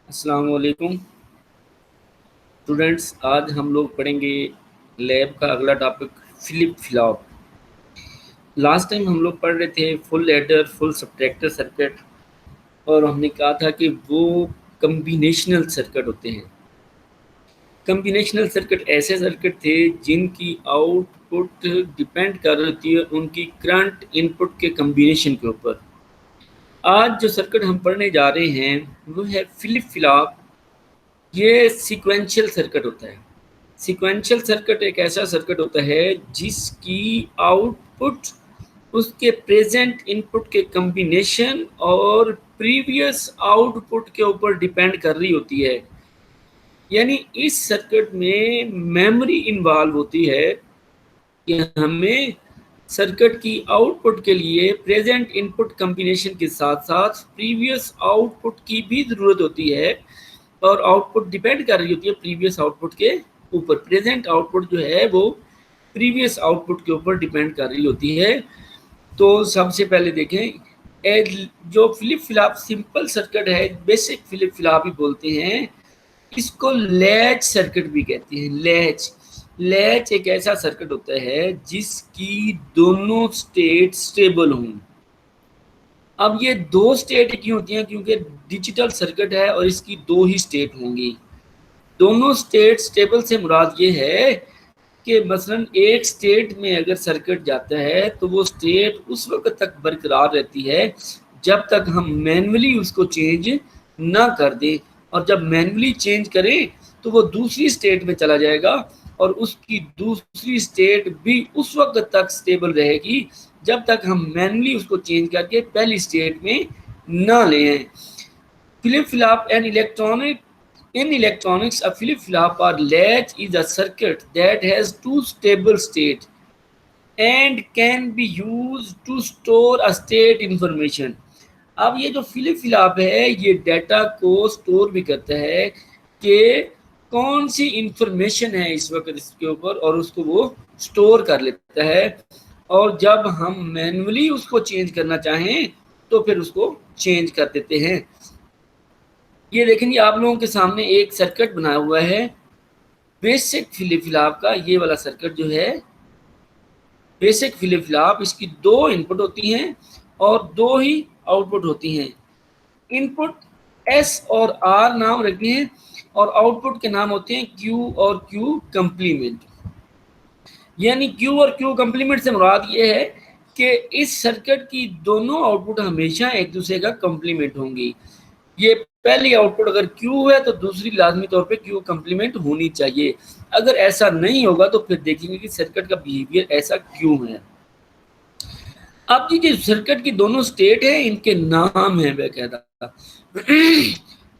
अस्सलाम वालेकुम स्टूडेंट्स। आज हम लोग पढ़ेंगे लैब का अगला topic flip flop. Last time हम लोग पढ़ रहे थे full adder full subtractor circuit, और हमने कहा था कि वो कम्बिनेशनल सर्किट होते हैं। कम्बिनेशनल सर्किट ऐसे सर्किट थे जिनकी आउटपुट डिपेंड कर रही है उनकी करंट इनपुट के कम्बिनेशन के ऊपर। आज जो सर्किट हम पढ़ने जा रहे हैं वो है फ्लिप फ्लॉप। ये सीक्वेंशियल सर्किट होता है। सीक्वेंशियल सर्किट एक ऐसा सर्किट होता है जिसकी आउटपुट उसके प्रेजेंट इनपुट के कम्बिनेशन और प्रीवियस आउटपुट के ऊपर डिपेंड कर रही होती है। यानी इस सर्किट में मेमोरी इन्वॉल्व होती है कि हमें सर्किट की आउटपुट के लिए प्रेजेंट इनपुट कम्बिनेशन के साथ साथ प्रीवियस आउटपुट की भी ज़रूरत होती है, और आउटपुट डिपेंड कर रही होती है प्रीवियस आउटपुट के ऊपर। प्रेजेंट आउटपुट जो है वो प्रीवियस आउटपुट के ऊपर डिपेंड कर रही होती है। तो सबसे पहले देखें, जो फ्लिप फ्लॉप सिंपल सर्किट है, बेसिक फ्लिप फ्लॉप ही बोलते हैं, इसको लैच सर्किट भी कहते हैं। लैच लैच एक ऐसा सर्किट होता है जिसकी दोनों स्टेट स्टेबल हों। अब ये दो स्टेट क्यों होती हैं? क्योंकि डिजिटल सर्किट है और इसकी दो ही स्टेट होंगी। दोनों स्टेट स्टेबल से मुराद ये है कि मसलन एक स्टेट में अगर सर्किट जाता है तो वो स्टेट उस वक्त तक बरकरार रहती है जब तक हम मैन्युअली उसको चेंज ना कर दें, और जब मैन्युअली चेंज करें तो वो दूसरी स्टेट में चला जाएगा, और उसकी दूसरी स्टेट भी उस वक्त तक स्टेबल रहेगी जब तक हम मैन्युअली उसको चेंज करके पहली स्टेट में ना ले आए। Flip flop and electronic In electronics, a flip-flop or latch is a circuit that has two stable states and can be used to store a state information. अब ये जो फ्लिप फ्लॉप है ये डाटा को स्टोर भी करता है कि कौन सी इंफॉर्मेशन है इस वक्त इसके ऊपर, और उसको वो स्टोर कर लेता है, और जब हम मैन्युअली उसको चेंज करना चाहें तो फिर उसको चेंज कर देते हैं। ये देखेंगे आप लोगों के सामने एक सर्किट बनाया हुआ है बेसिक फ्लिप फ्लॉप का। ये वाला सर्किट जो है बेसिक फ्लिप फ्लॉप, इसकी दो इनपुट होती हैं और दो ही आउटपुट होती हैं। इनपुट एस और आर नाम रखने हैं, और आउटपुट के नाम होते हैं क्यू और क्यू कंप्लीमेंट। यानी क्यू और क्यू कंप्लीमेंट से मुराद ये है कि इस सर्किट की दोनों आउटपुट हमेशा एक दूसरे का कंप्लीमेंट होंगी। ये पहली आउटपुट अगर Q है तो दूसरी लाजमी तौर पे Q कंप्लीमेंट होनी चाहिए। अगर ऐसा नहीं होगा तो फिर देखेंगे कि सर्किट का बिहेवियर ऐसा क्यों है। अब ये जो सर्किट की दोनों स्टेट है इनके नाम है बाकायदा।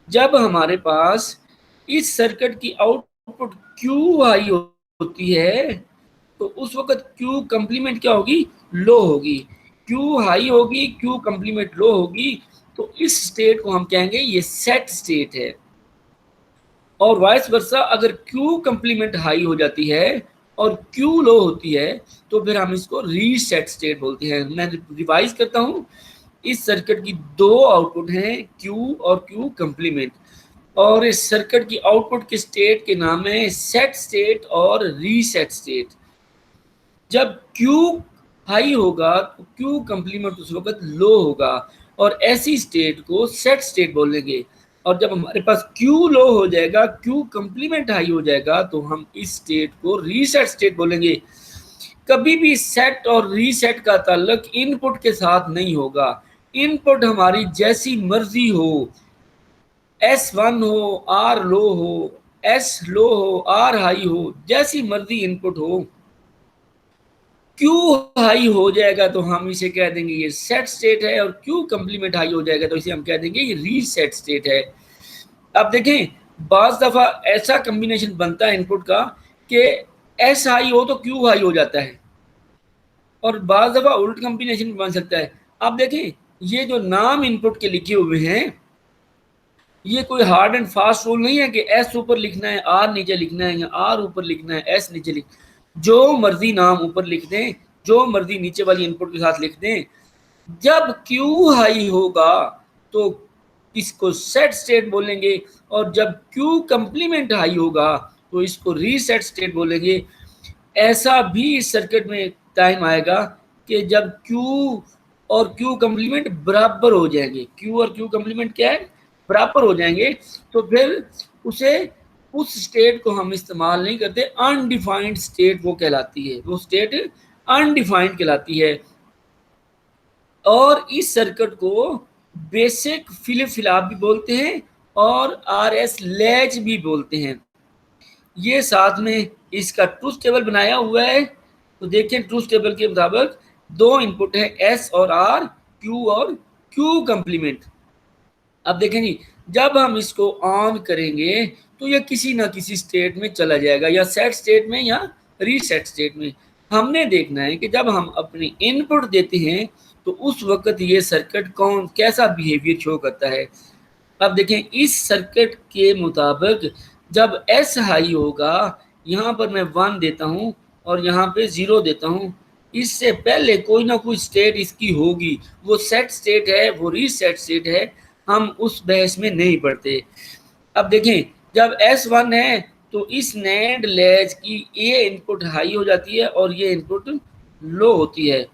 जब हमारे पास इस सर्किट की आउटपुट Q हाई होती है तो उस वक्त Q कंप्लीमेंट क्या होगी? लो होगी। Q हाई होगी, Q कंप्लीमेंट लो होगी, तो इस स्टेट को हम कहेंगे ये सेट स्टेट है। और वाइस वर्सा, अगर Q कंप्लीमेंट हाई हो जाती है और Q लो होती है तो फिर हम इसको रीसेट स्टेट बोलते हैं। मैं रिवाइज करता हूँ, इस सर्किट की दो आउटपुट हैं Q और Q कंप्लीमेंट, और इस सर्किट की आउटपुट के स्टेट के नाम है सेट स्टेट और रीसेट स्टेट। जब Q हाई होगा तो Q कंप्लीमेंट उस वक्त लो होगा, और ऐसी स्टेट को सेट स्टेट बोलेंगे। और जब हमारे पास Q लो हो जाएगा, Q कंप्लीमेंट हाई हो जाएगा, तो हम इस स्टेट को रीसेट स्टेट बोलेंगे। कभी भी सेट और रीसेट का ताल्लुक इनपुट के साथ नहीं होगा। इनपुट हमारी जैसी मर्जी हो, S1 हो, R लो हो, S लो हो, R हाई हो, जैसी मर्जी इनपुट हो, Q हाई हो जाएगा तो हम इसे कह देंगे ये सेट स्टेट है, और Q कंप्लीमेंट हाई हो जाएगा तो इसे हम कह देंगे ये रीसेट स्टेट है। अब देखें, बाज दफ़ा ऐसा कम्बिनेशन बनता है इनपुट का कि S हाई हो तो Q हाई हो जाता है, और बाज दफ़ा उल्ट कम्बिनेशन बन सकता है। अब देखें, ये जो नाम इनपुट के लिखे हुए हैं ये कोई हार्ड एंड फास्ट रूल नहीं है कि S ऊपर लिखना है, R नीचे लिखना है, या R ऊपर लिखना है, S नीचे लिखना है। जो मर्जी नाम ऊपर लिख दें, जो मर्जी नीचे वाली इनपुट के साथ लिख दें। जब Q हाई होगा तो इसको सेट स्टेट बोलेंगे, और जब क्यू कंप्लीमेंट हाई होगा तो इसको रीसेट स्टेट बोलेंगे। ऐसा भी इस सर्किट में टाइम आएगा कि जब क्यू और क्यू कंप्लीमेंट बराबर हो जाएंगे, क्यू और क्यू कंप्लीमेंट क्या है, बराबर हो जाएंगे, तो फिर उसे उस स्टेट को हम इस्तेमाल नहीं करते, अनडिफाइंड स्टेट वो कहलाती है, वो स्टेट अनडिफाइंड कहलाती है। और इस सर्किट को बेसिक फ्लिप फ्लॉप भी बोलते हैं और आरएस लैच भी बोलते हैं। ये साथ में इसका ट्रूथ टेबल बनाया हुआ है, तो देखिए ट्रूथ टेबल के मुताबिक दो इनपुट है एस और आर, क्यू और क्यू कंप्लीमेंट। अब देखें जी, जब हम इसको ऑन करेंगे तो ये किसी ना किसी स्टेट में चला जाएगा, या सेट स्टेट में या रीसेट स्टेट में। हमने देखना है कि जब हम अपनी इनपुट देते हैं तो उस वक्त ये सर्किट कौन कैसा बिहेवियर शो करता है। अब देखें इस सर्किट के मुताबिक जब एस हाई होगा, यहाँ पर मैं 1 देता हूँ और यहाँ पे 0 देता हूँ, इससे पहले कोई ना कोई स्टेट इसकी होगी, वो सेट स्टेट है, वो रीसेट स्टेट है, हम उस बहस में नहीं पड़ते। अब देखें जब S1 है तो इस नैंड लैच की ये इनपुट हाई हो जाती है और ये इनपुट लो होती है।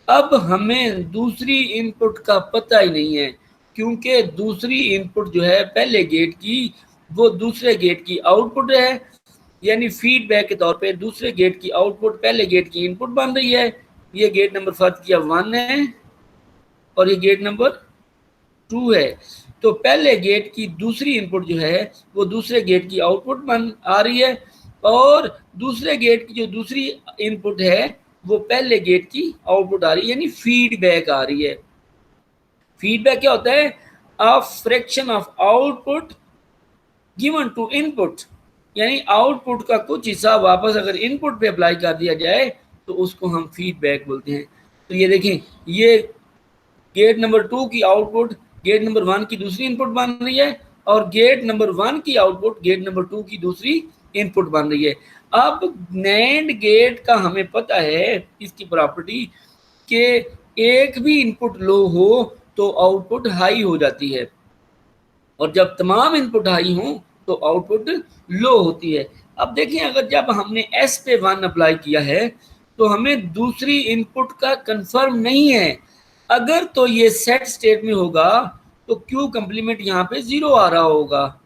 अब हमें दूसरी इनपुट का पता ही नहीं है, क्योंकि दूसरी इनपुट जो है पहले गेट की, वो दूसरे गेट की आउटपुट है, यानी फीडबैक के तौर पे दूसरे गेट की आउटपुट पहले गेट की इनपुट बन रही है। ये गेट नंबर फर्स्ट किया 1 है और ये गेट नंबर 2 है, तो पहले गेट की दूसरी इनपुट जो है वो दूसरे गेट की आउटपुट बन आ रही है, और दूसरे गेट की जो दूसरी इनपुट है वो पहले गेट की आउटपुट आ रही है, यानी फीडबैक आ रही है। फीडबैक क्या होता है, a fraction of output given to input, यानी आउटपुट का कुछ हिस्सा वापस अगर इनपुट पे अप्लाई कर दिया जाए तो उसको हम फीडबैक बोलते हैं। तो ये देखें, ये गेट नंबर 2 की आउटपुट गेट नंबर 1 की दूसरी इनपुट बन रही है, और गेट नंबर 1 की आउटपुट गेट नंबर 2 की दूसरी इनपुट बन रही है। अब नैंड गेट का हमें पता है इसकी प्रॉपर्टी कि एक भी इनपुट लो हो तो आउटपुट हाई हो जाती है, और जब तमाम इनपुट हाई हो तो आउटपुट लो होती है। अब देखिए अगर जब हमने एस पे 1 अप्लाई किया है तो हमें दूसरी इनपुट का कंफर्म नहीं है। अगर तो ये सेट स्टेट में होगा तो क्यू कंप्लीमेंट यहाँ पे 0 आ रहा होगा,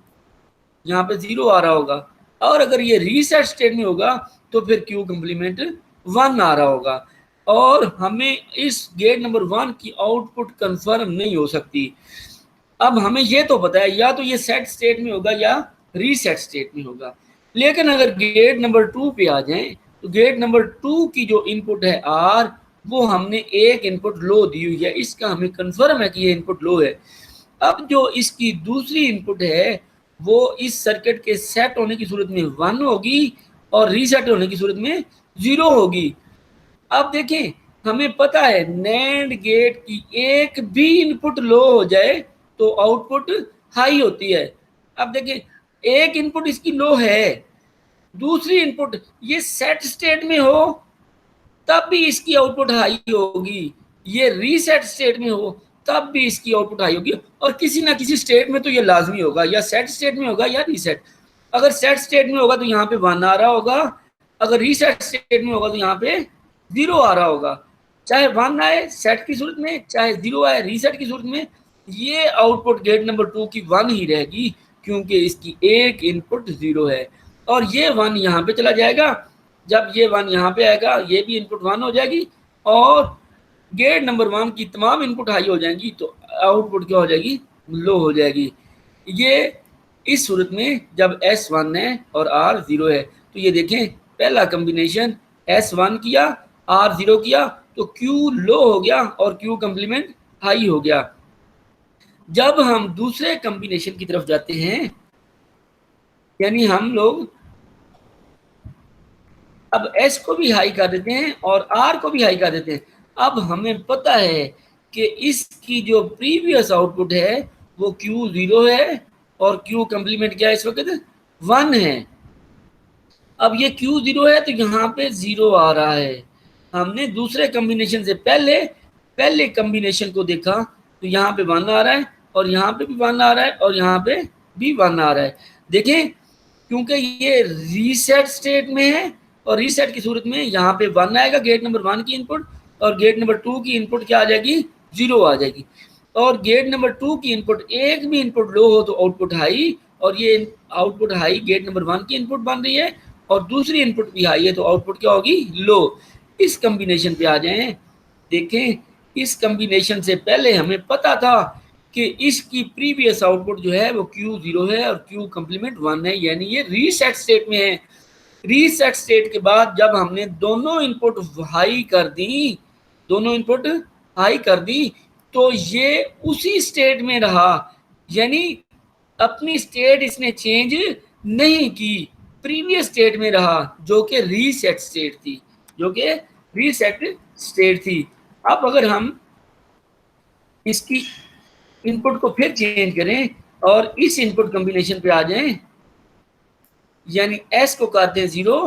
यहाँ पे 0 आ रहा होगा, और अगर ये रीसेट स्टेट में होगा तो फिर क्यू कंप्लीमेंट 1 आ रहा होगा, और हमें इस गेट नंबर 1 की आउटपुट कंफर्म नहीं हो सकती। अब हमें ये तो पता है या तो ये सेट स्टेट में होगा या रीसेट स्टेट में होगा, लेकिन अगर गेट नंबर 2 पे आ जाएं तो गेट नंबर 2 की जो इनपुट है आर, वो हमने एक इनपुट लो दी हुई है, इसका हमें कंफर्म है कि ये इनपुट लो है। अब जो इसकी दूसरी इनपुट है वो इस सर्किट के सेट होने की सूरत में 1 होगी और रीसेट होने की सूरत में 0 होगी। अब देखें हमें पता है नैंड गेट की एक भी इनपुट लो हो जाए तो आउटपुट हाई होती है। अब देखें एक इनपुट इसकी लो है, दूसरी इनपुट ये सेट स्टेट में हो तब भी इसकी आउटपुट हाई होगी, ये रीसेट स्टेट में हो तब भी इसकी आउटपुट हाई होगी, और किसी ना किसी स्टेट में तो ये लाजमी होगा, या सेट स्टेट में होगा या रीसेट। अगर सेट स्टेट में होगा तो यहाँ पे 1 आ रहा होगा, अगर रीसेट स्टेट में होगा तो यहाँ पे 0 आ रहा होगा। चाहे 1 आए सेट की सूरत में, चाहे 0 आए रीसेट की सूरत में, ये आउटपुट गेट नंबर 2 की 1 ही रहेगी, क्योंकि इसकी एक इनपुट 0 है, और ये 1 यहाँ पे चला जाएगा। जब ये 1 यहाँ पे आएगा ये भी इनपुट 1 हो जाएगी, और गेट नंबर 1 की तमाम इनपुट हाई हो जाएंगी तो आउटपुट क्या हो जाएगी, लो हो जाएगी। ये इस सूरत में जब S1 है और R 0 है, तो ये देखें पहला कॉम्बिनेशन S1 किया R 0 किया तो Q लो हो गया और Q कंप्लीमेंट हाई हो गया। जब हम दूसरे कॉम्बिनेशन की तरफ जाते हैं, यानी हम लोग अब S को भी हाई कर देते हैं और R को भी हाई कर देते हैं। अब हमें पता है कि इसकी जो प्रीवियस आउटपुट है वो Q0 है और Q कंप्लीमेंट क्या है इस वक्त 1 है। अब ये Q0 है तो यहाँ पे 0 आ रहा है। हमने दूसरे कॉम्बिनेशन से पहले कॉम्बिनेशन को देखा तो यहाँ पे 1 आ रहा है, और यहाँ पे भी 1 आ रहा है और यहाँ पे भी 1 आ रहा है। देखें, क्योंकि ये रीसेट स्टेट में है और रीसेट की सूरत में यहाँ पे 1 आएगा गेट नंबर 1 की इनपुट, और गेट नंबर 2 की इनपुट क्या आ जाएगी, 0 आ जाएगी। और गेट नंबर 2 की इनपुट, एक भी इनपुट लो हो तो आउटपुट हाई, और ये आउटपुट हाई गेट नंबर 1 की इनपुट बन रही है, और दूसरी इनपुट भी हाई है तो आउटपुट क्या होगी, लो। इस कम्बिनेशन पे आ जाएं। देखें, इस कम्बिनेशन से पहले हमें पता था कि इसकी प्रीवियस आउटपुट जो है वो Q0 है और Q कंप्लीमेंट 1 है, यानी ये रीसेट स्टेट में है। रीसेट स्टेट के बाद जब हमने दोनों इनपुट हाई कर दी, दोनों इनपुट हाई कर दी, तो ये उसी स्टेट में रहा, यानी अपनी स्टेट इसने चेंज नहीं की, प्रीवियस स्टेट में रहा, जो कि रीसेट स्टेट थी, जो कि रीसेट स्टेट थी। अब अगर हम इसकी इनपुट को फिर चेंज करें और इस इनपुट कॉम्बिनेशन पे आ जाएं, यानी S को कर दें 0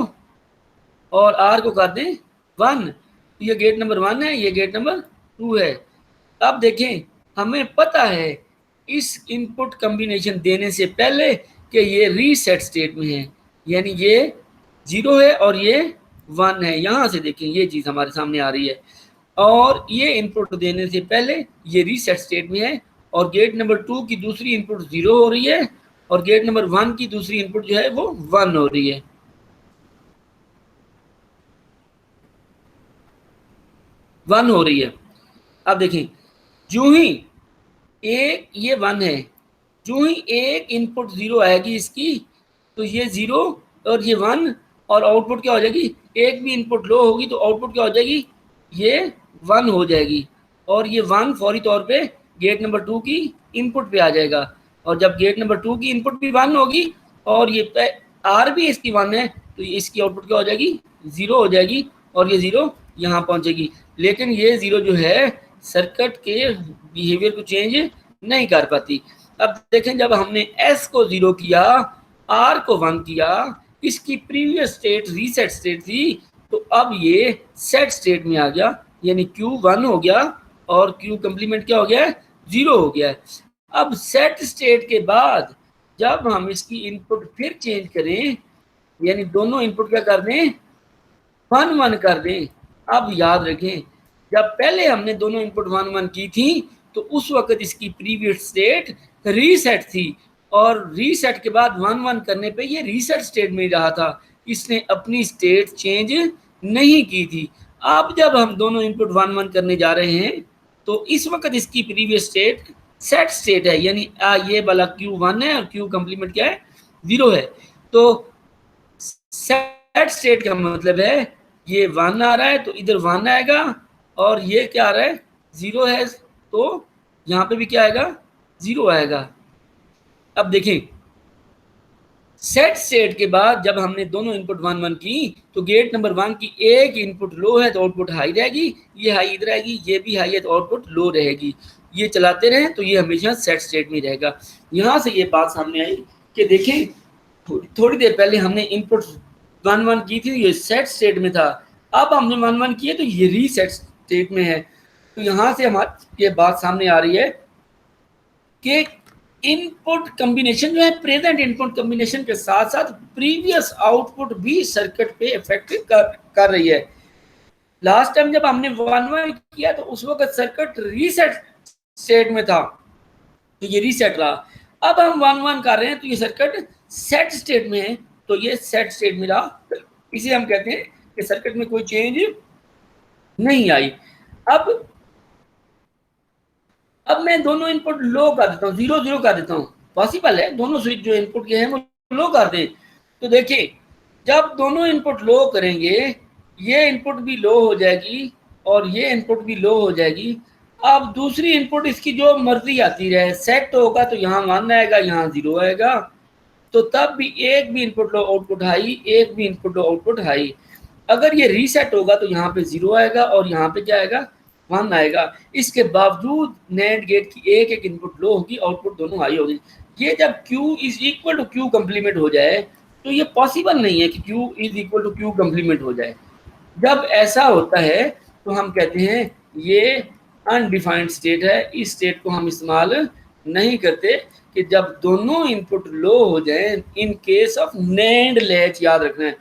और R को कर दें 1, तो ये गेट नंबर 1 है, ये गेट नंबर 2 है। अब देखें, हमें पता है इस इनपुट कॉम्बिनेशन देने से पहले कि ये रीसेट स्टेट में है, यानी ये 0 है और ये 1 है। यहाँ से देखें, ये चीज़ हमारे सामने आ रही है, और ये इनपुट देने से पहले ये रीसेट स्टेट में है, और गेट नंबर 2 की दूसरी इनपुट 0 हो रही है, और गेट नंबर 1 की दूसरी इनपुट जो है वो 1 हो रही है। वन हो रही है। अब देखें, जो ही एक ये 1 है, जो ही एक इनपुट 0 आएगी इसकी, तो ये 0 और ये 1, और आउटपुट क्या हो जाएगी, एक भी इनपुट लो होगी तो आउटपुट क्या हो जाएगी, ये 1 हो जाएगी, और ये 1 फौरी तौर पे गेट नंबर 2 की इनपुट पे आ जाएगा। और जब गेट नंबर 2 की इनपुट भी 1 होगी और ये आर भी इसकी 1 है, तो इसकी आउटपुट क्या हो जाएगी, 0 हो जाएगी, और ये 0 यहाँ पहुँचेगी। लेकिन ये 0 जो है सर्किट के बिहेवियर को चेंज नहीं कर पाती। अब देखें, जब हमने S को 0 किया, R को 1 किया, इसकी प्रीवियस स्टेट रीसेट स्टेट थी, तो अब ये सेट स्टेट में आ गया, यानी Q1 हो गया और Q कंप्लीमेंट क्या हो गया, 0 हो गया। अब सेट स्टेट के बाद जब हम इसकी इनपुट फिर चेंज करें, यानी दोनों इनपुट क्या कर दें, 1 1 कर दें। अब याद रखें, जब पहले हमने दोनों इनपुट 1 1 की थी, तो उस वक्त इसकी प्रीवियस स्टेट रीसेट थी, और रीसेट के बाद 1 1 करने पे ये रीसेट स्टेट में रहा था, इसने अपनी स्टेट चेंज नहीं की थी। अब जब हम दोनों इनपुट 1 1 करने जा रहे हैं, तो इस वक्त इसकी प्रीवियस स्टेट सेट स्टेट है, यानी ये वाला Q1 है और Q कंप्लीमेंट क्या है, 0 है। तो सेट स्टेट का मतलब है ये 1 आ रहा है तो इधर 1 आएगा, और ये क्या आ रहा है, 0 है, तो यहाँ पे भी क्या आएगा, 0 आएगा। अब देखें, सेट स्टेट के बाद जब हमने दोनों इनपुट 1 1 की, तो गेट नंबर 1 की एक इनपुट लो है तो आउटपुट हाई रहेगी, ये हाई इधर आएगी, ये भी हाई है तो आउटपुट लो रहेगी। ये चलाते रहे तो ये हमेशा सेट स्टेट में रहेगा। यहाँ से ये बात सामने आई कि देखें, थोड़ी देर पहले हमने इनपुट 1 1 की थी, ये सेट स्टेट में था, अब हमने 1 1 किए तो ये रीसेट स्टेट में है। तो यहाँ से हमारी ये बात सामने आ रही है कि इनपुट कॉम्बिनेशन जो है, प्रेजेंट इनपुट कॉम्बिनेशन के साथ साथ प्रीवियस आउटपुट भी सर्किट पे इफेक्ट कर रही है। लास्ट टाइम जब हमने 1 1 किया तो उस वक्त सर्किट रीसेट स्टेट में था, तो ये रीसेट रहा। अब हम 1 1 कर रहे हैं तो ये सर्किट सेट स्टेट में है, तो ये सेट स्टेट में रहा, इसे हम कहते हैं कि सर्किट में कोई चेंज नहीं आई। अब मैं दोनों इनपुट लो कर देता हूँ, 0 0 कर देता हूँ, पॉसिबल है दोनों स्विच जो इनपुट के हैं वो लो कर दें। तो देखिए, जब दोनों इनपुट लो करेंगे, ये इनपुट भी लो हो जाएगी और ये इनपुट भी लो हो जाएगी। अब दूसरी इनपुट इसकी जो मर्जी आती रहे, सेट होगा तो यहाँ 1 आएगा, यहाँ 0 आएगा, तो तब भी एक भी इनपुट लो आउटपुट हाई, एक भी इनपुट लो आउटपुट हाई। अगर ये रीसेट होगा तो यहाँ पे 0 आएगा और यहाँ पे क्या आएगा, 1 आएगा। इसके बावजूद नैंड गेट की एक एक इनपुट लो होगी, आउटपुट दोनों हाई होगी। ये जब Q is equal to Q complement हो जाए, तो ये पॉसिबल नहीं है कि Q is equal to Q complement हो जाए। जब ऐसा होता है तो हम कहते हैं ये अनडिफाइंड स्टेट है, इस स्टेट को हम इस्तेमाल नहीं करते कि जब दोनों इनपुट लो हो जाएं, इन केस ऑफ नैंड लैच याद रखना है,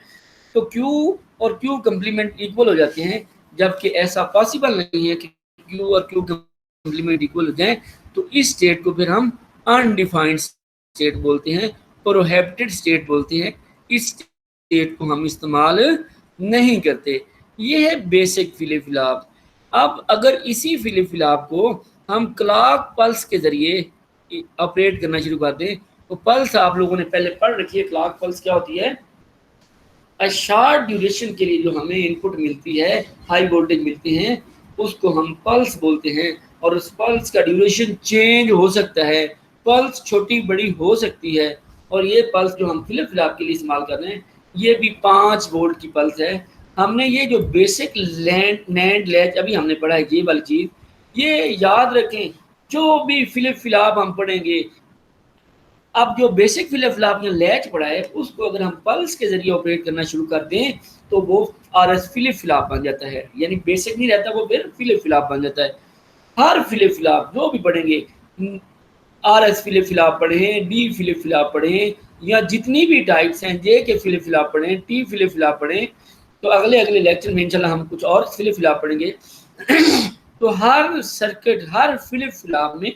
तो Q और Q कंप्लीमेंट इक्वल हो जाते हैं, जबकि ऐसा पॉसिबल नहीं है कि Q और Q कंप्लीमेंट इक्वल हो जाएं। तो इस स्टेट को फिर हम अनडिफाइंड स्टेट बोलते हैं, प्रोहिबिटेड स्टेट बोलते हैं। इस स्टेट को हम इस्तेमाल नहीं करते। ये है बेसिक फ्लिप फ्लॉप। अब अगर इसी फ्लिप फ्लॉप को हम क्लॉक पल्स के जरिए ऑपरेट करना शुरू कर दें, तो पल्स आप लोगों ने पहले पढ़ रखी है, क्लॉक पल्स क्या होती है। शॉर्ट ड्यूरेशन के लिए जो हमें इनपुट मिलती है, हाई वोल्टेज मिलती हैं, उसको हम पल्स बोलते हैं। और उस पल्स का ड्यूरेशन चेंज हो सकता है, पल्स छोटी बड़ी हो सकती है। और ये पल्स जो हम फ्लिप फ्लॉप के लिए इस्तेमाल कर रहे हैं, ये भी 5 वोल्ट की पल्स है। हमने ये जो बेसिक नैंड लैच अभी हमने पढ़ा है, ये वाली चीज़ ये याद रखें। जो भी फ्लिप फ्लॉप हम पढ़ेंगे, अब जो बेसिक फ्लिप फ्लॉप ने लैच पड़ा है, उसको अगर हम पल्स के जरिए ऑपरेट करना शुरू कर दें, तो वो RS फ्लिप फ्लॉप बन जाता है। यानी बेसिक नहीं रहता, वो फिर फ्लिप फ्लॉप बन जाता है। हर फ्लिप फ्लॉप जो भी पढ़ेंगे, RS फ्लिप फ्लॉप पढ़ें, D फ्लिप फ्लॉप पढ़ें, या जितनी भी टाइप्स हैं, J के फ्लिप फ्लॉप पढ़ें, T फ्लिप फ्लॉप पढ़ें, तो अगले अगले लेक्चर में इंशाल्लाह हम कुछ और फ्लिप फ्लॉप पढ़ेंगे। तो हर सर्किट, हर फ्लिप फ्लॉप में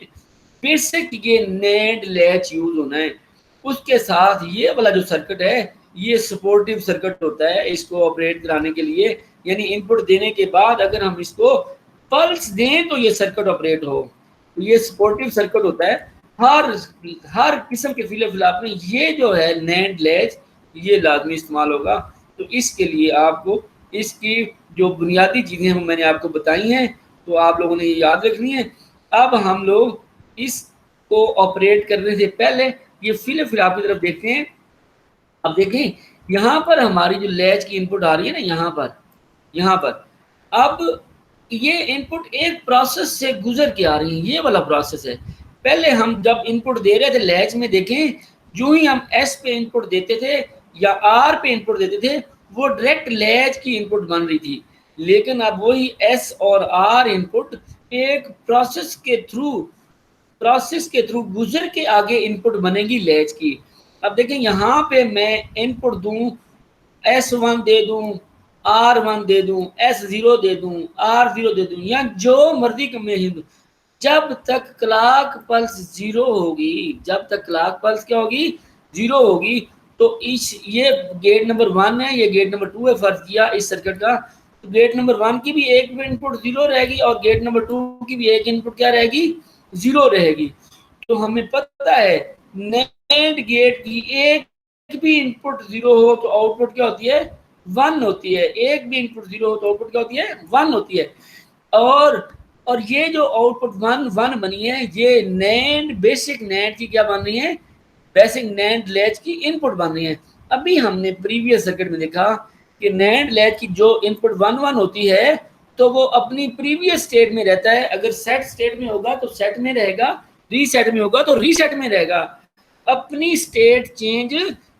बेसिक ये नेट लैच यूज होना है। उसके साथ ये वाला जो सर्किट है, ये सपोर्टिव सर्किट होता है इसको ऑपरेट कराने के लिए। यानी इनपुट देने के बाद अगर हम इसको पल्स दें तो ये सर्किट ऑपरेट हो, तो ये सपोर्टिव सर्किट होता है। हर हर किस्म के फ्लिप फ्लॉप में ये जो है नेट लैच, ये लाजमी इस्तेमाल होगा। तो इसके लिए आपको इसकी जो बुनियादी चीज़ें हैं मैंने आपको बताई हैं, तो आप लोगों ने ये याद रखनी है। अब हम लोग इसको ऑपरेट करने से पहले ये फ्लिप फ्लॉप की तरफ देखते हैं। अब देखें, यहाँ पर हमारी जो लैच की इनपुट आ रही है ना, यहाँ पर अब ये इनपुट एक प्रोसेस से गुजर के आ रही है, ये वाला प्रोसेस है। पहले हम जब इनपुट दे रहे थे लैच में, देखें जो ही हम S पे इनपुट देते थे या R पे इनपुट देते थे, वो डायरेक्ट लैच की इनपुट बन रही थी। लेकिन अब वही S और R इनपुट एक प्रोसेस के थ्रू गुजर के आगे इनपुट बनेगी लैच की। अब देखें यहाँ पे मैं इनपुट दूं, S1 दे दूं, R1 दे दूं, S0 दे दूं, R0 दे दूं, या जो मर्जी कम्बिनेशन दूं, जब तक क्लॉक पल्स जीरो होगी, जब तक क्लॉक पल्स क्या होगी, जीरो होगी, तो इस ये गेट नंबर 1 है, ये गेट नंबर 2 है। फर्ज किया इस सर्किट का, तो गेट नंबर 1 की भी एक इनपुट जीरो रहेगी और गेट नंबर 2 की भी एक इनपुट क्या रहेगी, जीरो रहेगी। तो हमें पता है नेट गेट की एक भी इनपुट जीरो हो तो आउटपुट क्या होती है, 1 होती है। एक भी इनपुट जीरो हो तो आउटपुट क्या होती है, 1 होती है। और ये जो आउटपुट 1 बनी है, ये नैंड बेसिक नैंड की क्या बन रही है, बेसिक नैंड लैच की इनपुट बन रही है। अभी हमने प्रीवियस सर्किट में देखा कि नैंड लैच की जो इनपुट 1 होती है, तो वो अपनी प्रीवियस स्टेट में रहता है। अगर सेट स्टेट में होगा तो सेट में रहेगा, रीसेट में होगा तो रीसेट में रहेगा, अपनी स्टेट चेंज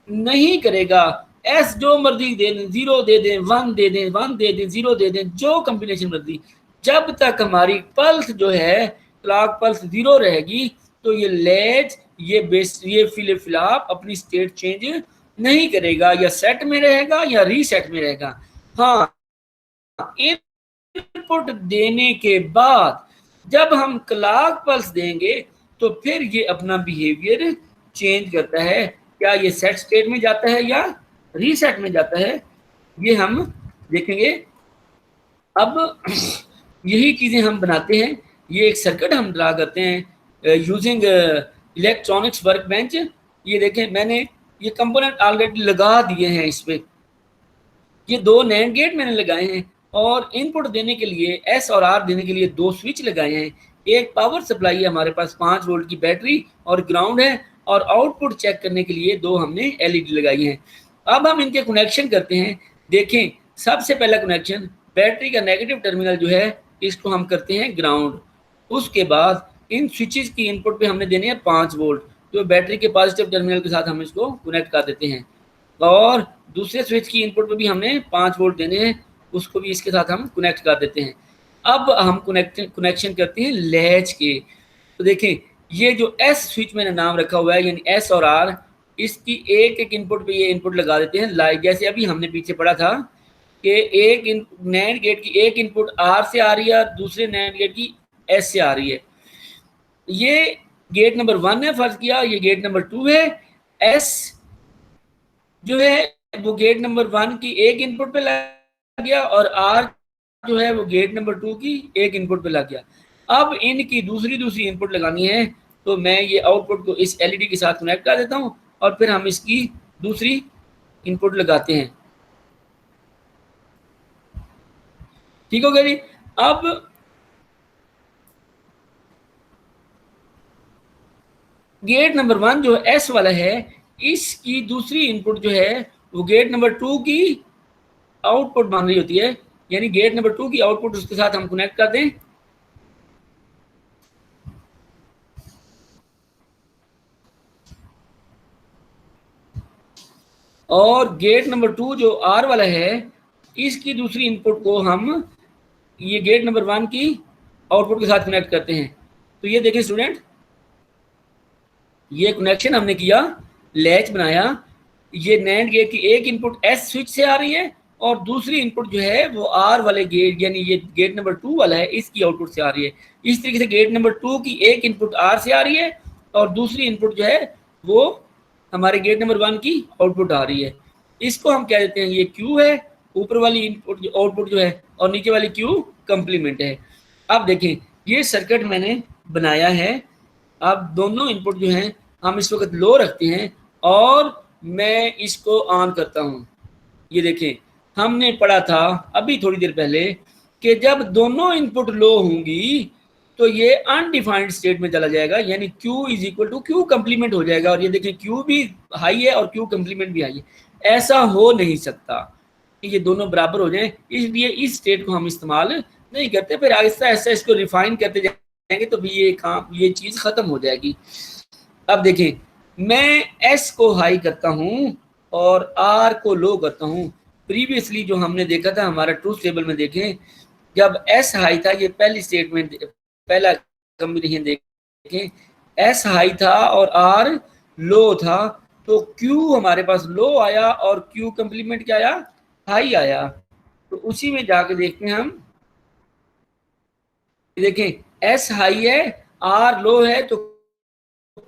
नहीं करेगा। एस जो मर्जी दे दें, 0 दे दें, 1 दे दें, 1 दे दें, 0 दे दें, जो कॉम्बिनेशन मर्जी, जब तक हमारी पल्स जो है क्लॉक पल्स 0 रहेगी, तो ये लैच, ये फ्लिप फ्लॉप अपनी स्टेट चेंज नहीं करेगा, या सेट में रहेगा या रीसेट में रहेगा। हाँ, इनपुट देने के बाद जब हम क्लॉक पल्स देंगे, तो फिर ये अपना बिहेवियर चेंज करता है। क्या ये सेट स्टेट में जाता है या रीसेट में जाता है, ये हम देखेंगे। अब यही चीज़ें हम बनाते हैं। ये एक सर्किट हम ड्रा करते हैं यूजिंग इलेक्ट्रॉनिक्स वर्क बेंच। ये देखें, मैंने ये कंपोनेंट ऑलरेडी लगा दिए हैं इस पे। ये 2 नैंड गेट मैंने लगाए हैं और इनपुट देने के लिए S और R देने के लिए 2 स्विच लगाए हैं। एक पावर सप्लाई है हमारे पास, 5 वोल्ट की बैटरी और ग्राउंड है, और आउटपुट चेक करने के लिए 2 हमने LED लगाई हैं। अब हम इनके कनेक्शन करते हैं। देखें, सबसे पहला कनेक्शन, बैटरी का नेगेटिव टर्मिनल जो है, इसको हम करते हैं ग्राउंड। उसके बाद इन स्विचेस की इनपुट पे हमने देने हैं 5 वोल्ट, तो बैटरी के पॉजिटिव टर्मिनल के साथ हम इसको कनेक्ट कर देते हैं। और दूसरे स्विच की इनपुट पे भी हमने 5 वोल्ट देने हैं, उसको भी इसके साथ हम कनेक्ट कर देते हैं। अब हम कनेक्शन करते हैं लैच के। तो देखें, ये जो एस स्विच मैंने नाम रखा हुआ है यानी एस और आर, इसकी एक एक इनपुट पे ये इनपुट लगा देते हैं। लाइक जैसे अभी हमने पीछे पढ़ा था कि एक नैंड गेट की एक इनपुट आर से आ रही है और दूसरे नैंड गेट की एस से आ रही है। ये गेट नंबर 1 है, फर्ज किया ये गेट नंबर 2 है। एस जो है वो गेट नंबर 1 की एक इनपुट पे लग गया और आर जो है वो गेट नंबर 2 की एक इनपुट पे लग गया। अब इनकी दूसरी दूसरी इनपुट लगानी है, तो मैं ये आउटपुट को इस एलईडी के साथ कनेक्ट कर देता हूँ और फिर हम इसकी दूसरी इनपुट लगाते हैं। ठीक हो गया जी। अब गेट नंबर 1 जो एस वाला है, इसकी दूसरी इनपुट जो है वो गेट नंबर 2 की आउटपुट मान रही होती है, यानी गेट नंबर 2 की आउटपुट उसके साथ हम कनेक्ट कर दें। और गेट नंबर 2 जो आर वाला है, इसकी दूसरी इनपुट को हम ये गेट नंबर 1 की आउटपुट के साथ कनेक्ट करते हैं। तो ये देखिए स्टूडेंट, ये कनेक्शन हमने किया, लैच बनाया। ये नैंड गेट की एक इनपुट एस स्विच से आ रही है और दूसरी इनपुट जो है वो आर वाले गेट यानी ये गेट नंबर 2 वाला है, इसकी आउटपुट से आ रही है। इस तरीके से गेट नंबर 2 की एक इनपुट आर से आ रही है और दूसरी इनपुट जो है वो हमारे गेट नंबर 1 की आउटपुट आ रही है। इसको हम कह देते हैं ये क्यू है, ऊपर वाली इनपुट आउटपुट जो है, और नीचे वाली क्यू कंप्लीमेंट है। अब देखें ये सर्किट मैंने बनाया है। अब दोनों इनपुट जो हैं हम इस वक्त लो रखते हैं और मैं इसको ऑन करता हूँ। ये देखें, हमने पढ़ा था अभी थोड़ी देर पहले कि जब दोनों इनपुट लो होंगी तो ये अनडिफाइंड स्टेट में चला जाएगा, यानी Q is equal to Q complement हो जाएगा। और ये देखें Q भी हाई है और Q कंप्लीमेंट भी हाई है। ऐसा हो नहीं सकता कि ये दोनों बराबर हो जाएं, इसलिए इस स्टेट को हम इस्तेमाल नहीं करते। फिर आहिस्ता आहिस्ता इसको रिफाइन करते जाएंगे तो भी ये चीज़ ख़त्म हो जाएगी। अब देखें, मैं S को हाई करता हूँ और R को लो करता हूँ। प्रीवियसली जो हमने देखा था हमारा ट्रूथ टेबल में, देखें जब S हाई था, ये पहली स्टेटमेंट पहला कम्बिनेशन देखें, S हाई था और R लो था, तो Q हमारे पास लो आया और Q कंप्लीमेंट क्या आया, हाई आया। तो उसी में जाके देखते हैं हम, देखें S हाई है R लो है तो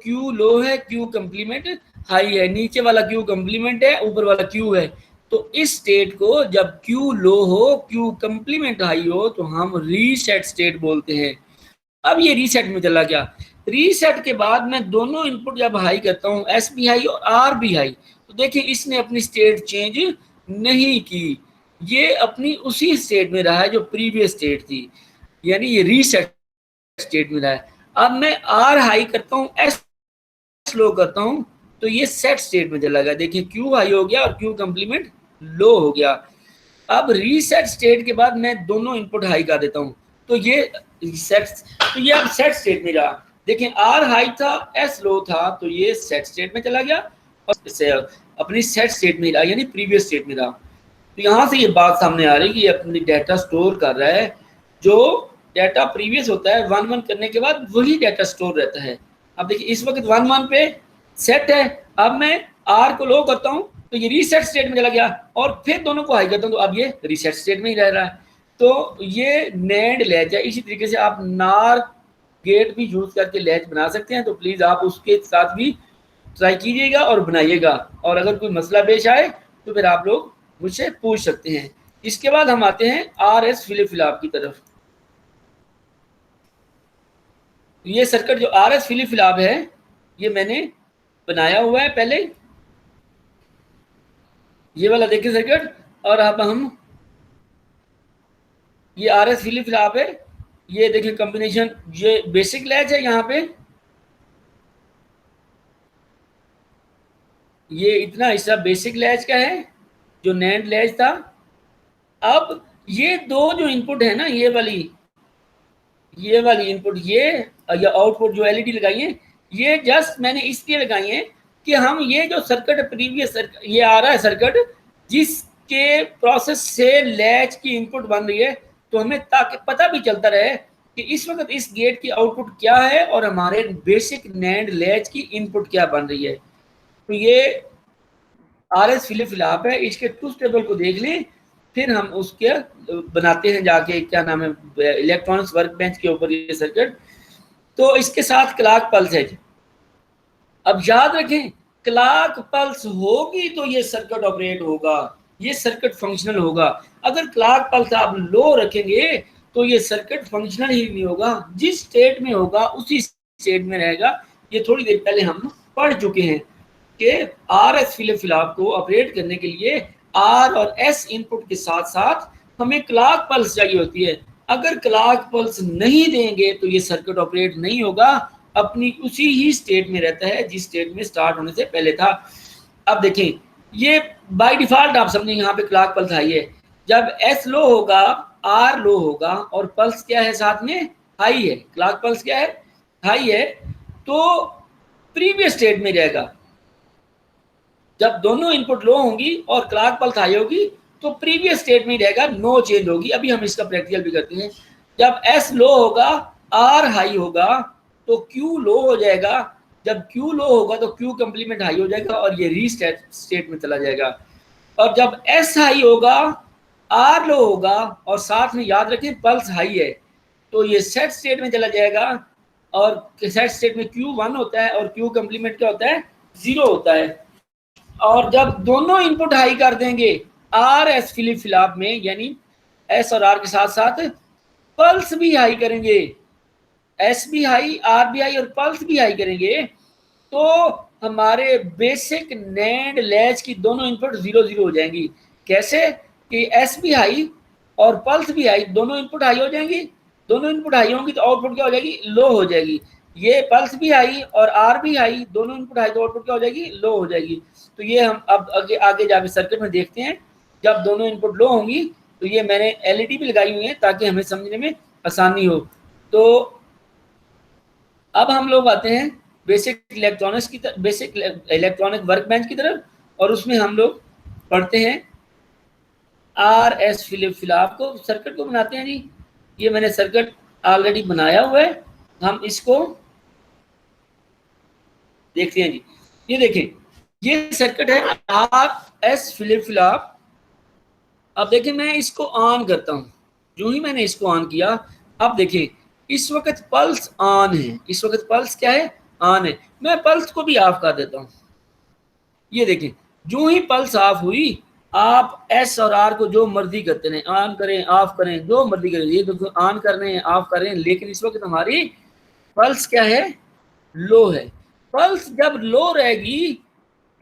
Q लो है, Q कंप्लीमेंट हाई है। नीचे वाला Q कंप्लीमेंट है, ऊपर वाला Q है। तो इस स्टेट को जब Q लो हो, Q कंप्लीमेंट हाई हो, तो हम रीसेट स्टेट बोलते हैं। अब ये रीसेट में चला गया। रीसेट के बाद मैं दोनों इनपुट जब हाई करता हूँ, S भी हाई और R भी हाई, तो देखिए इसने अपनी स्टेट चेंज नहीं की, ये अपनी उसी स्टेट में रहा है जो प्रीवियस स्टेट थी, यानी ये रीसेट स्टेट में रहा है। अब मैं R हाई करता हूँ, S लो करता हूँ, तो ये सेट स्टेट में चला गया। देखिए Q हाई हो गया और Q कंप्लीमेंट लो हो गया। अब रीसेट स्टेट के बाद मैं दोनों इनपुट हाई कर देता हूँ, तो ये अब सेट स्टेट में रहा। देखिए R हाई था, S लो था, तो ये सेट स्टेट में चला गया और अपनी सेट स्टेट में रहा, यानी प्रीवियस स्टेट में रहा। तो यहाँ से ये बात सामने आ रही है कि ये अपनी डाटा स्टोर कर रहा है। जो डाटा प्रीवियस होता है 1-1 करने के बाद वही डाटा स्टोर रहता है। अब देखिए इस वक्त 1-1 पे सेट है, अब मैं R को लो करता हूँ तो ये रीसेट स्टेट में चला गया और फिर दोनों को हाई करता हूँ तो अब ये रीसेट स्टेट में ही रह रहा है। तो ये नैंड लैच है। इसी तरीके से आप नार गेट भी यूज करके लैच बना सकते हैं, तो प्लीज आप उसके साथ भी ट्राई कीजिएगा और बनाइएगा। और अगर कोई मसला पेश आए तो फिर आप लोग मुझसे पूछ सकते हैं। इसके बाद हम आते हैं RS फ्लिप फ्लॉप की तरफ। ये सर्किट जो RS फ्लिप फ्लॉप है ये मैंने बनाया हुआ है पहले, ये वाला देखिए सर्किट। और अब हम ये RS फ्लिप फ्लॉप है, ये देखिए कॉम्बिनेशन, ये बेसिक लैच है। यहाँ पे ये इतना हिस्सा बेसिक लैच का है जो नैंड लैच था। अब ये दो जो इनपुट है ना, ये वाली इनपुट, ये या आउटपुट जो एलईडी लगाई है, ये जस्ट मैंने इसलिए लगाई है कि हम ये जो सर्किट प्रीवियस ये आ रहा है सर्किट जिसके प्रोसेस से लैच की इनपुट बन रही है, तो हमें ताकि पता भी चलता रहे कि इस वक्त इस गेट की आउटपुट क्या है और हमारे बेसिक नैंड लैच की इनपुट क्या बन रही है। तो ये RS फ्लिप फ्लॉप है, इसके ट्रूथ टेबल को देख लें, फिर हम उसके बनाते हैं जाके क्या नाम है इलेक्ट्रॉनिक्स वर्क बेंच के ऊपर ये सर्किट। तो इसके साथ क्लॉक पल्स है। अब याद रखें, क्लॉक पल्स होगी तो ये सर्किट ऑपरेट होगा, ये सर्किट फंक्शनल होगा। अगर क्लॉक पल्स आप लो रखेंगे तो ये सर्किट फंक्शनल ही नहीं होगा, जिस स्टेट में होगा उसी स्टेट में रहेगा। ये थोड़ी देर पहले हम पढ़ चुके हैं कि RS फ्लिप फ्लॉप को ऑपरेट करने के लिए R और S इनपुट के साथ साथ हमें क्लॉक पल्स चाहिए होती है। अगर क्लॉक पल्स नहीं देंगे तो ये सर्किट ऑपरेट नहीं होगा, अपनी उसी ही स्टेट में रहता है जिस स्टेट में स्टार्ट होने से पहले था। अब देखें, ये बाय डिफॉल्ट आप समझें यहाँ पे क्लॉक पल्स हाई है। जब S लो होगा, R लो होगा और पल्स क्या है साथ में हाई है, क्लॉक पल्स क्या है हाई है, तो प्रीवियस स्टेट में रहेगा। जब दोनों इनपुट लो होंगी और क्लॉक पल्स हाई होगी तो प्रीवियस स्टेट में रहेगा, नो चेंज होगी। अभी हम इसका प्रैक्टिकल भी करते हैं। जब S लो होगा, R हाई होगा तो Q लो हो जाएगा। जब Q लो होगा तो Q कंप्लीमेंट हाई हो जाएगा और ये रीसेट स्टेट में चला जाएगा। और जब S हाई होगा, R लो होगा और साथ में याद रखें पल्स हाई है तो ये सेट स्टेट में चला जाएगा। और सेट स्टेट में Q 1 होता है और Q कंप्लीमेंट क्या होता है 0 होता है। और जब दोनों इनपुट हाई कर देंगे RS फ्लिप फ्लॉप में, यानी S और R के साथ साथ पल्स भी हाई करेंगे, S भी हाई, R भी हाई और पल्स भी हाई करेंगे, तो हमारे बेसिक नैंड लैच की दोनों इनपुट 0 0 हो जाएंगी। कैसे कि S भी हाई और पल्स भी हाई, दोनों इनपुट हाई हो जाएंगी। दोनों इनपुट हाई होंगी तो आउटपुट क्या हो जाएगी लो हो जाएगी। ये पल्स भी हाई और R भी हाई, दोनों इनपुट हाई तो आउटपुट क्या हो जाएगी लो हो जाएगी। तो ये हम अब आगे जाके सर्किट में देखते हैं। जब दोनों इनपुट लो होंगी तो ये मैंने LED भी लगाई हुई है ताकि हमें समझने में आसानी हो। तो अब हम लोग आते हैं बेसिक इलेक्ट्रॉनिक्स की बेसिक इलेक्ट्रॉनिक वर्कबेंच की तरफ, और उसमें हम लोग पढ़ते हैं RS फ्लिप फ्लॉप को सर्किट को बनाते हैं जी। ये मैंने सर्किट ऑलरेडी बनाया हुआ है, हम इसको देखते हैं जी। ये देखें, ये सर्किट है RS फ्लिप फ्लॉप। अब देखें मैं इसको ऑन करता हूं, जो ही मैंने इसको ऑन किया, अब देखें इस वक्त पल्स ऑन है, इस वक्त पल्स क्या है ऑन है। मैं पल्स को भी ऑफ कर देता हूं। ये देखें, जो ही पल्स ऑफ हुई आप S और R को जो मर्जी करते रहें, ऑन करें ऑफ करें जो मर्जी करें। ये देखो ऑन कर रहे हैं ऑफ कर रहे हैं, लेकिन इस वक्त हमारी पल्स क्या है लो है। पल्स जब लो रहेगी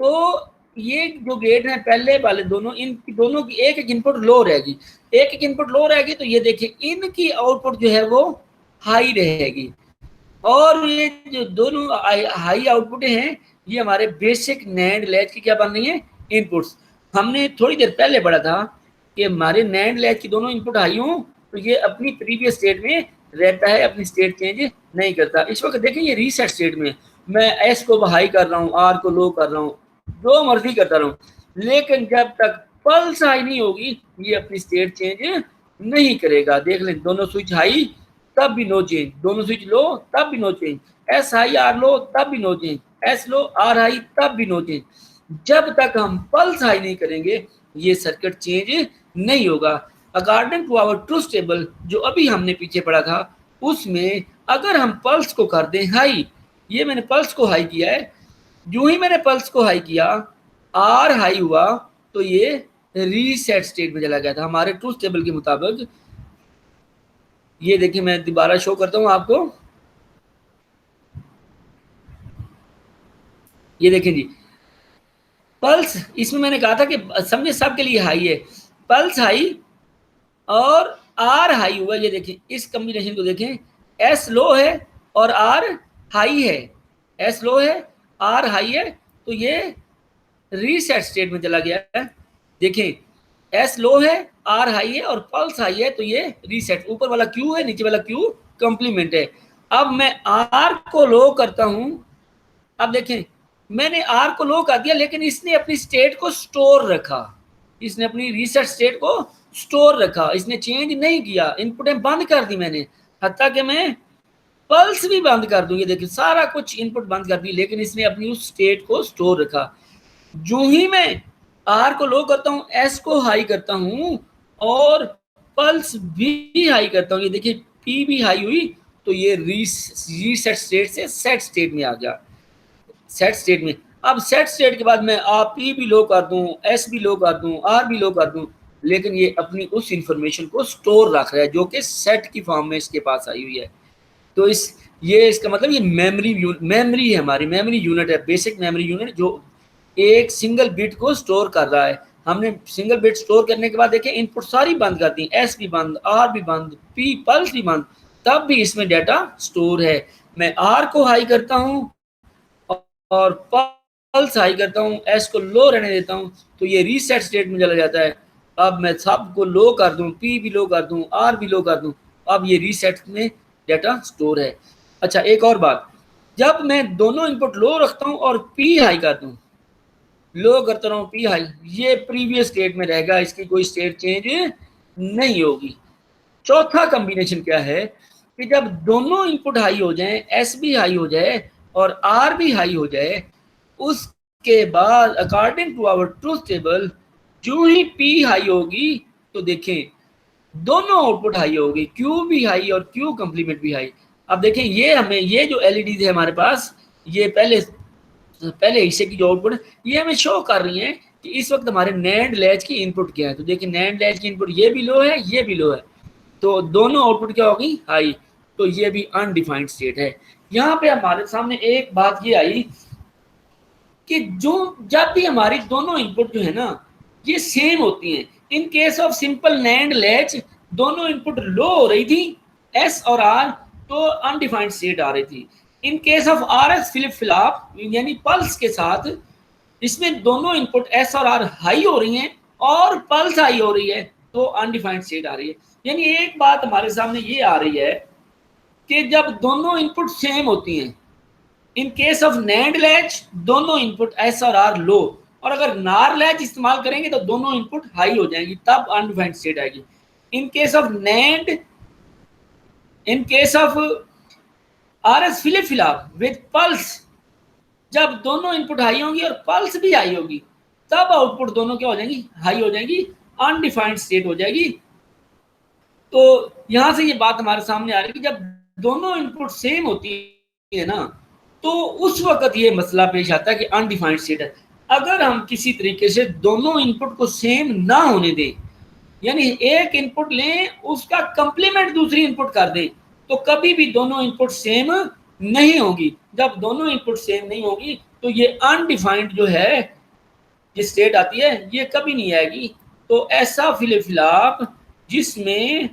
तो ये जो गेट है पहले वाले दोनों, इन दोनों की एक एक इनपुट लो रहेगी, एक एक इनपुट लो रहेगी। तो ये देखिए इनकी आउटपुट जो है वो हाई रहेगी, और ये जो दोनों हाई आउटपुट हैं ये हमारे बेसिक नैंड लैच की क्या बन रही है इनपुट्स। हमने थोड़ी देर पहले पढ़ा था कि हमारे नैंड लैच की दोनों इनपुट हाई हों तो ये अपनी प्रीवियस स्टेट में रहता है, अपनी स्टेट चेंज नहीं करता। इस वक्त देखें ये रीसेट स्टेट में, मैं S को हाई कर रहा हूँ, R को लो कर रहा हूँ, जो मर्जी करता रहूं, लेकिन जब तक पल्स हाई नहीं होगी ये अपनी स्टेट चेंज नहीं करेगा। देख लें, दोनों स्विच हाई तब भी नो चेंज, दोनों स्विच लो तब भी no change, S high R low तब भी no change, S low R high तब भी नो चेंज। जब तक हम पल्स हाई नहीं करेंगे ये सर्किट चेंज नहीं होगा। According to our truth table जो अभी हमने पीछे पढ़ा था, उसमें अगर हम पल्स को कर दें हाई, ये मैंने पल्स को हाई किया है, जो ही मैंने पल्स को हाई किया R हाई हुआ तो ये रीसेट स्टेट में चला गया था हमारे ट्रूथ टेबल के मुताबिक। ये देखिए मैं दोबारा शो करता हूं आपको, ये देखें जी पल्स, इसमें मैंने कहा था कि समझे सबके लिए हाई है, पल्स हाई और R हाई हुआ। ये देखें इस कॉम्बिनेशन को देखें, S लो है और R हाई है, S लो है R हाई है, तो ये रीसेट स्टेट में चला गया है। देखें S लो है R हाई है और पल्स हाई है तो ये रीसेट, ऊपर वाला Q है नीचे वाला Q कंप्लीमेंट है। अब मैं R को लो करता हूं, अब देखें मैंने R को लो कर दिया लेकिन इसने अपनी स्टेट को स्टोर रखा, इसने अपनी रीसेट स्टेट को स्टोर रखा, इसने चेंज नहीं किया, इनपुटें बंद कर दी मैंने। हत्ता कि मैं पल्स भी बंद कर दूँ। ये देखिए सारा कुछ इनपुट बंद कर दी, लेकिन इसने अपनी उस स्टेट को स्टोर रखा। जो ही मैं आर को लो करता हूँ, एस को हाई करता हूँ और पल्स भी हाई करता हूँ, ये देखिए पी भी हाई हुई, तो ये रीसेट स्टेट से सेट स्टेट में आ गया। सेट स्टेट में, अब सेट स्टेट के बाद मैं पी भी लो कर दूं, एस भी लो कर दूं, आर भी लो कर दूं, लेकिन ये अपनी उस इंफॉर्मेशन को स्टोर रख रहा है जो कि सेट की फॉर्म में इसके पास आई हुई है। तो ये इसका मतलब ये मेमोरी है, हमारी मेमोरी यूनिट है, बेसिक मेमोरी यूनिट, जो एक सिंगल बिट को स्टोर कर रहा है। हमने सिंगल बिट स्टोर करने के बाद देखें इनपुट सारी बंद कर दी, एस भी बंद, आर भी बंद, पी पल्स भी बंद, तब भी इसमें डाटा स्टोर है। मैं आर को हाई करता हूँ और पल्स हाई करता हूँ, एस को लो रहने देता हूँ, तो ये रीसेट स्टेट में चला जाता है। अब मैं सब को लो कर दूं, पी भी लो कर दूं, आर भी लो कर दूं, अब ये रीसेट में डाटा स्टोर है। अच्छा एक और बात, जब मैं दोनों इनपुट लो रखता हूँ और पी हाई कर दूं, लो करता रहूं पी हाई, ये प्रीवियस स्टेट में रहेगा, इसकी कोई स्टेट चेंज नहीं होगी। चौथा कॉम्बिनेशन क्या है कि जब दोनों इनपुट हाई हो जाएं, एस भी हाई हो जाए और आर भी हाई हो जाए, उसके बाद according to our truth table जो ही पी हाई होगी तो देखें दोनों आउटपुट हाई होगी, क्यू भी हाई और क्यू कंप्लीमेंट भी हाई। अब देखें ये हमें ये जो एलईडी है हमारे पास, ये पहले हिस्से की जो आउटपुट है ये हमें शो कर रही है कि इस वक्त हमारे नैंड लैच की इनपुट क्या है। तो देखिए नैंड लैच की इनपुट ये भी लो है, ये भी लो है, तो दोनों आउटपुट क्या होगी, हाई, तो ये भी अनडिफाइंड स्टेट है। यहाँ पे हमारे सामने एक बात ये आई कि जो जब भी हमारी दोनों इनपुट जो है ना ये सेम होती हैं, इन case of simple NAND latch दोनों इनपुट लो हो रही थी एस और आर, तो अनडिफाइंड स्टेट आ रही थी। In case of R S flip flop यानी पल्स के साथ, इसमें दोनों इनपुट एस और आर हाई हो रही हैं और पल्स हाई हो रही है, तो अनडिफाइंड स्टेट आ रही है। यानी एक बात हमारे सामने ये आ रही है कि जब दोनों इनपुट सेम होती हैं, इन केस ऑफ नैंड लैच दोनों इनपुट एस और आर लो, और अगर नार लैच इस्तेमाल करेंगे तो दोनों इनपुट हाई हो जाएंगी, तब अनडिफाइंड स्टेट आएगी। इन case of NAND, in case of R S flip flop with pulse, जब दोनों इनपुट हाई होंगी और पल्स भी हाई होगी, तब आउटपुट दोनों क्या हो जाएंगी, हाई हो जाएंगी, अनडिफाइंड स्टेट हो जाएगी। तो यहां से ये बात हमारे सामने आ रही है कि जब दोनों इनपुट सेम होती है ना, तो उस वक्त ये मसला पेश आता है कि अनडिफाइंड स्टेट है। अगर हम किसी तरीके से दोनों इनपुट को सेम ना होने दें, यानी एक इनपुट लें उसका कंप्लीमेंट दूसरी इनपुट कर दें, तो कभी भी दोनों इनपुट सेम नहीं होगी। जब दोनों इनपुट सेम नहीं होगी तो ये अनडिफाइंड जो है ये स्टेट आती है, ये कभी नहीं आएगी। तो ऐसा फ्लिप फ्लॉप जिसमें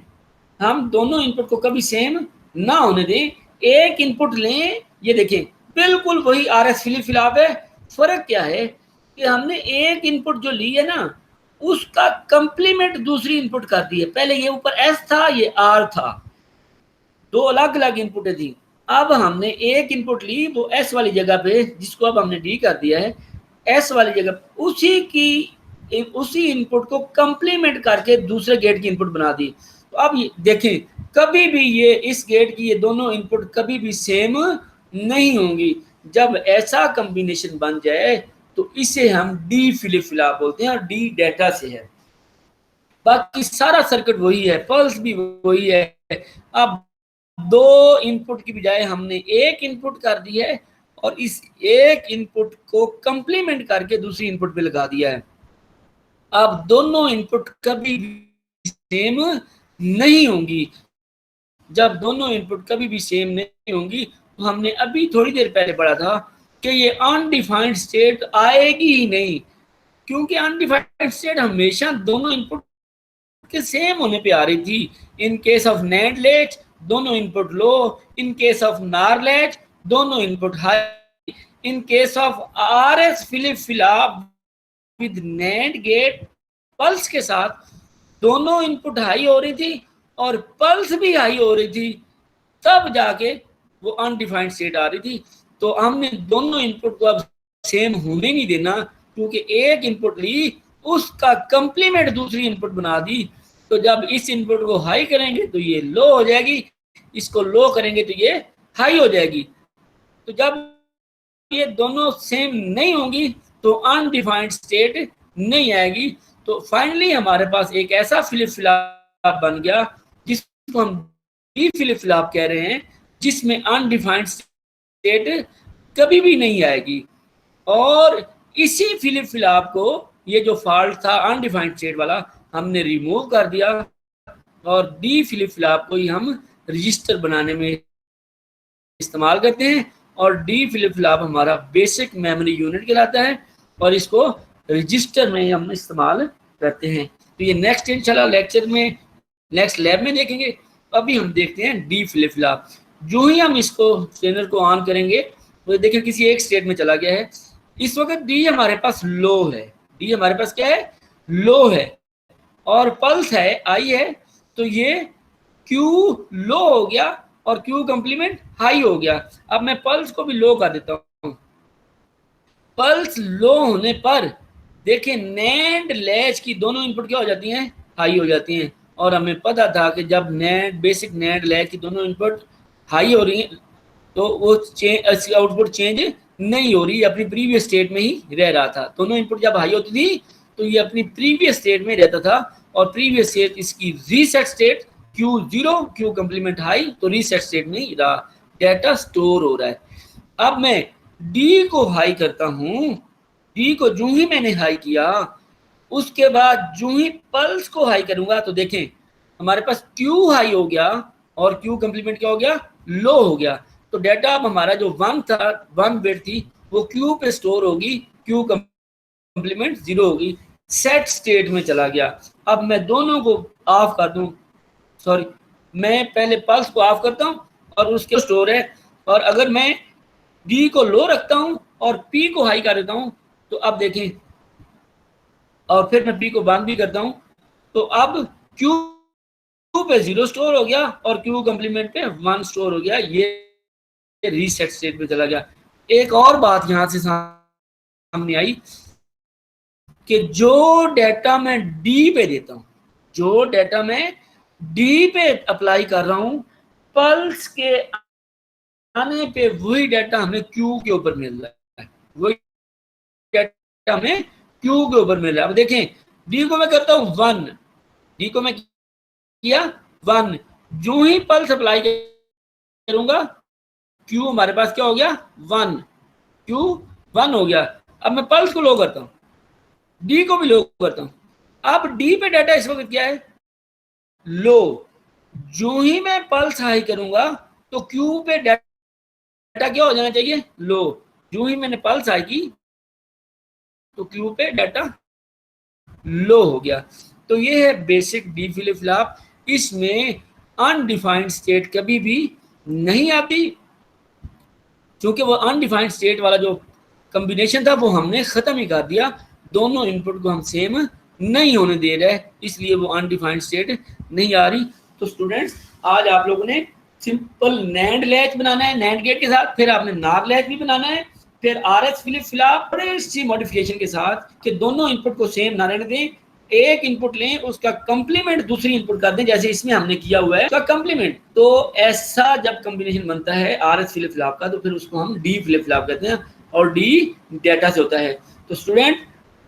हम दोनों इनपुट को कभी सेम ना होने दें, एक इनपुट लें, ये देखें बिल्कुल वही आर एस फ्लिप फ्लॉप है। फर्क क्या है कि हमने एक इनपुट जो ली है ना उसका कंप्लीमेंट दूसरी इनपुट कर दी है। पहले ये ऊपर एस था, ये आर था, दो अलग अलग इनपुट थी। अब हमने एक इनपुट ली वो एस वाली जगह पे, जिसको अब हमने डी कर दिया है, एस वाली जगह उसी इनपुट को कंप्लीमेंट करके दूसरे गेट की इनपुट बना दी। तो अब देखें कभी भी ये इस गेट की ये दोनों इनपुट कभी भी सेम नहीं होंगी। जब ऐसा कॉम्बिनेशन बन जाए तो इसे हम डी फ्लिप फ्लॉप बोलते हैं, और डी डाटा से है। बाकी सारा सर्किट वही है, पल्स भी वही है। अब दो इनपुट की बजाय हमने एक इनपुट कर दी है और इस एक इनपुट को कंप्लीमेंट करके दूसरी इनपुट पे लगा दिया है। अब दोनों इनपुट कभी भी सेम नहीं होंगी। जब दोनों इनपुट कभी भी सेम नहीं होंगी तो हमने अभी थोड़ी देर पहले पढ़ा था कि ये अनडिफाइंड स्टेट आएगी ही नहीं, क्योंकि अनडिफाइंड स्टेट हमेशा दोनों इनपुट के सेम होने पे आ रही थी। In case of NAND latch दोनों input low, in case of NOR latch दोनों input high, in case of R S flip flop with NAND gate pulse के साथ दोनों इनपुट हाई हो रही थी और पल्स भी हाई हो रही थी, तब जाके वो अनडिफाइंड स्टेट आ रही थी। तो हमने दोनों इनपुट को अब सेम होने नहीं देना, क्योंकि एक इनपुट ली उसका कंप्लीमेंट दूसरी इनपुट बना दी। तो जब इस इनपुट को हाई करेंगे तो ये लो हो जाएगी, इसको लो करेंगे तो ये हाई हो जाएगी। तो जब ये दोनों सेम नहीं होंगी तो अनडिफाइंड स्टेट नहीं आएगी। तो फाइनली हमारे पास एक ऐसा फ्लिप फ्लॉप बन गया जिसको हम डी फ्लिप फ्लॉप कह रहे हैं, जिसमें अनडिफाइंड स्टेट कभी भी नहीं आएगी। और इसी फ्लिप फ्लॉप को, ये जो फॉल्ट था अनडिफाइंड स्टेट वाला, हमने रिमूव कर दिया और डी फ्लिप फ्लॉप को ही हम रजिस्टर बनाने में इस्तेमाल करते हैं। और डी फ्लिप फ्लॉप हमारा बेसिक मेमोरी यूनिट कहलाता है और इसको रजिस्टर में हम इस्तेमाल करते हैं। तो ये नेक्स्ट इंशाल्लाह लेक्चर में, नेक्स्ट लैब में देखेंगे। अभी हम देखते हैं डी फ्लिप फ्लॉप। जो ही हम इसको स्कैनर को ऑन करेंगे तो देखिए किसी एक स्टेट में चला गया है। इस वक्त डी हमारे पास लो है, डी हमारे पास क्या है, लो है, और पल्स है आई है, तो ये क्यू लो हो गया और क्यू कंप्लीमेंट हाई हो गया। अब मैं पल्स को भी लो कर देता हूं। पल्स लो होने पर देखिए नैंड लैच की दोनों इनपुट क्या हो जाती हैं, हाई हो जाती हैं। और हमें पता था कि जब नैंड बेसिक नैंड लैच की दोनों इनपुट हाई हो रही हैं तो वो आउटपुट चेंज नहीं हो रही, अपनी प्रीवियस स्टेट में ही रह रहा था। दोनों इनपुट जब हाई होती थी तो ये अपनी प्रीवियस स्टेट में रहता था और प्रीवियस स्टेट इसकी reset state Q zero, Q complement high, तो रीसेट स्टेट में ही रहा, डेटा स्टोर हो रहा है। अब मैं डी को हाई करता हूं, डी को जो ही मैंने हाई किया उसके बाद जो ही पल्स को हाई करूंगा तो देखें हमारे पास क्यू हाई हो गया और क्यू कंप्लीमेंट क्या हो गया, लो हो गया। तो डेटा अब हमारा जो वन था, वन बिट थी, वो क्यू पे स्टोर होगी, क्यू कंप्लीमेंट जीरो होगी, सेट स्टेट में चला गया। अब मैं दोनों को ऑफ कर दूं, सॉरी मैं पहले पल्स को ऑफ करता हूं और उसके स्टोर है। और अगर मैं डी को लो रखता हूं और पी को हाई कर देता हूं तो अब देखें, और फिर मैं पी को बंद भी करता हूं तो अब क्यू पे जीरो स्टोर हो गया और क्यू कंप्लीमेंट पे वन स्टोर हो गया, ये रीसेट स्टेट में चला गया। एक और बात यहां से सामने आई कि जो डेटा मैं डी पे देता हूं, जो डेटा मैं डी पे अप्लाई कर रहा हूं, पल्स के आने पे वही डेटा हमें क्यू के ऊपर मिल रहा है, वही डेटा हमें क्यू के ऊपर मिल रहा है। अब देखें डी को मैं करता हूं वन, डी को मैं किया वन, जो ही पल्स अप्लाई करूंगा क्यू हमारे पास क्या हो गया, वन, क्यू वन हो गया। अब मैं पल्स को लो करता हूं, डी को भी लो करता हूं। अब डी पे डाटा इस वक्त क्या है, लो। जो ही मैं पल्स हाई करूंगा तो क्यू पे डाटा क्या हो जाना चाहिए, लो। जो ही मैंने पल्स हाई की तो क्यू पे डाटा लो हो गया। तो ये है बेसिक डी फ्लिप फ्लॉप। इसमें अनडिफाइंड स्टेट कभी भी नहीं आती, क्योंकि वो अनडिफाइंड स्टेट वाला जो कॉम्बिनेशन था वो हमने ख़त्म ही कर दिया। दोनों इनपुट को हम सेम नहीं होने दे रहे, इसलिए वो अनडिफाइंड स्टेट नहीं आ रही। तो स्टूडेंट्स आज आप लोगों ने सिंपल नैंड लैच बनाना है नैंड गेट के साथ, फिर आपने नार लैच भी बनाना है, फिर आरएस फ्लिप फ्लॉप बड़े सी मॉडिफिकेशन के साथ कि दोनों इनपुट को सेम ना रहने दें, एक इनपुट लें उसका कंप्लीमेंट दूसरी इनपुट कर दें, जैसे इसमें हमने किया हुआ है उसका कंप्लीमेंट। तो ऐसा जब कॉम्बिनेशन बनता है आरएस फ्लिप फ्लॉप का तो फिर उसको हम डी फ्लिप फ्लॉप कहते हैं और डी डेटा से होता है। तो स्टूडेंट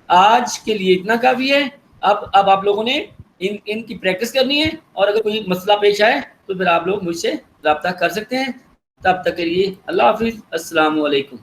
आज के लिए इतना काफ़ी है। अब आप लोगों ने इनकी प्रैक्टिस करनी है और अगर कोई मसला पेश आए तो फिर आप लोग मुझसे रब्ता कर सकते हैं। तब तक के लिए अल्लाह हाफिज़, अस्सलाम वालेकुम।